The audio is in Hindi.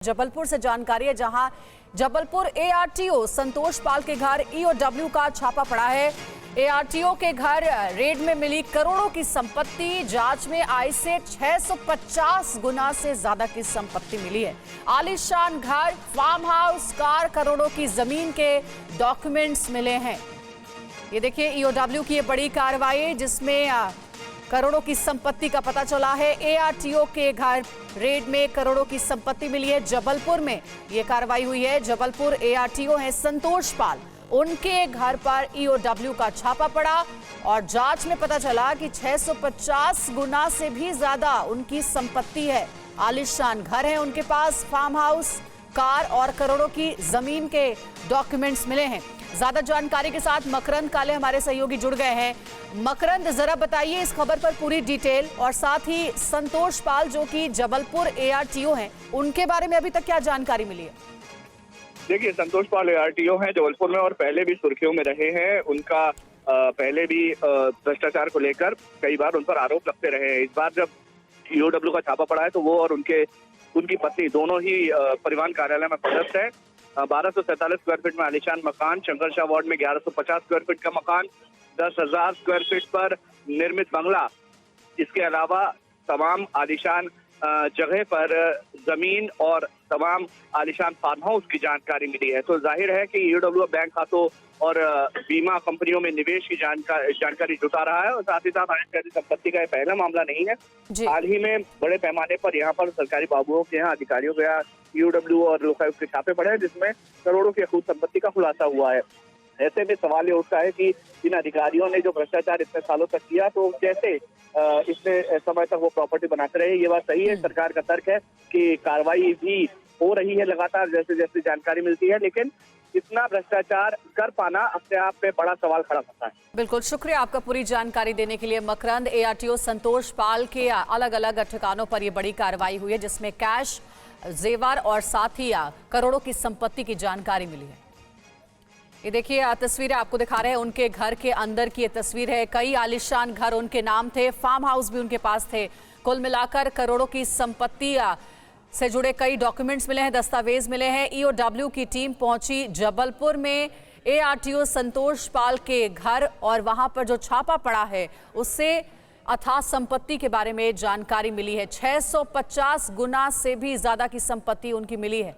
जबलपुर से जानकारी है, जहां जबलपुर एआरटीओ संतोष पाल के घर ईओडब्ल्यू का छापा पड़ा है। एआरटीओ के घर रेड में मिली करोड़ों की संपत्ति, जांच में आई से 650 गुना से ज्यादा की संपत्ति मिली है। आलीशान घर, फार्म हाउस, कार, करोड़ों की जमीन के डॉक्यूमेंट्स मिले हैं। ये देखिए ईओडब्ल्यू की ये बड़ी कार्रवाई, जिसमें करोड़ों की संपत्ति का पता चला है। एआरटीओ के घर रेड में करोड़ों की संपत्ति मिली है। जबलपुर में ये कार्रवाई हुई है। जबलपुर एआरटीओ है संतोष पाल, उनके घर पर ईओडब्ल्यू का छापा पड़ा और जांच में पता चला कि 650 गुना से भी ज्यादा उनकी संपत्ति है। आलीशान घर है उनके पास, फार्म हाउस, कार और करोड़ों की जमीन के डॉक्यूमेंट्स मिले हैं। ज्यादा जानकारी के साथ मकरंद काले हमारे सहयोगी जुड़ गए हैं। मकरंद, जरा बताइए इस खबर पर पूरी डिटेल, और साथ ही संतोष पाल जो कि जबलपुर एआरटीओ हैं, उनके बारे में अभी तक क्या जानकारी मिली है? देखिए, संतोष पाल एआरटीओ हैं जबलपुर में और पहले भी सुर्खियों में रहे हैं। उनका पहले भी भ्रष्टाचार को लेकर कई बार उन पर आरोप लगते रहे हैं। इस बार जब ईओडब्ल्यू का छापा पड़ा है तो वो और उनकी पत्नी दोनों ही परिवहन कार्यालय में पदस्थ है। 1247 स्क्वायर फीट में आलीशान मकान, शंकरशाह वार्ड में 1150 स्क्वायर फीट का मकान, 10,000 स्क्वायर फीट पर निर्मित बंगला, इसके अलावा तमाम आलीशान जगह पर जमीन और तमाम आलीशान फार्म हाउस की जानकारी मिली है। तो जाहिर है कि ईओडब्ल्यू बैंक खातों और बीमा कंपनियों में निवेश की जानकारी जुटा रहा है। और साथ ही साथ आयकर संपत्ति का यह पहला मामला नहीं है। हाल ही में बड़े पैमाने पर यहाँ पर सरकारी बाबुओं के यहाँ, अधिकारियों के यहाँ ईओडब्ल्यू और लोकायुक्त के छापे पड़े हैं, जिसमें करोड़ों की अखूत संपत्ति का खुलासा हुआ है। ऐसे में सवाल ये उठता है कि इन अधिकारियों ने जो भ्रष्टाचार इतने सालों तक किया, तो कैसे इतने समय तक वो प्रॉपर्टी बनाते रहे। ये बात सही है, सरकार का तर्क है कि कार्रवाई भी हो रही है लगातार जैसे जैसे जानकारी मिलती है, लेकिन इतना भ्रष्टाचार कर पाना अपने आप में बड़ा सवाल खड़ा करता है। बिल्कुल, शुक्रिया आपका पूरी जानकारी देने के लिए मकरंद। एआरटीओ संतोष पाल के अलग अलग ठिकानों पर ये बड़ी कार्रवाई हुई है, जिसमें कैश, जेवर और साथ ही करोड़ों की संपत्ति की जानकारी मिली है। ये देखिए तस्वीरें आपको दिखा रहे हैं, उनके घर के अंदर की ये तस्वीर है। कई आलीशान घर उनके नाम थे, फार्म हाउस भी उनके पास थे। कुल मिलाकर करोड़ों की संपत्ति से जुड़े कई डॉक्यूमेंट्स मिले हैं, दस्तावेज मिले हैं। ईओडब्ल्यू की टीम पहुंची जबलपुर में एआरटीओ संतोष पाल के घर, और वहां पर जो छापा पड़ा है उससे अथाह संपत्ति के बारे में जानकारी मिली है। 650 गुना से भी ज्यादा की संपत्ति उनकी मिली है।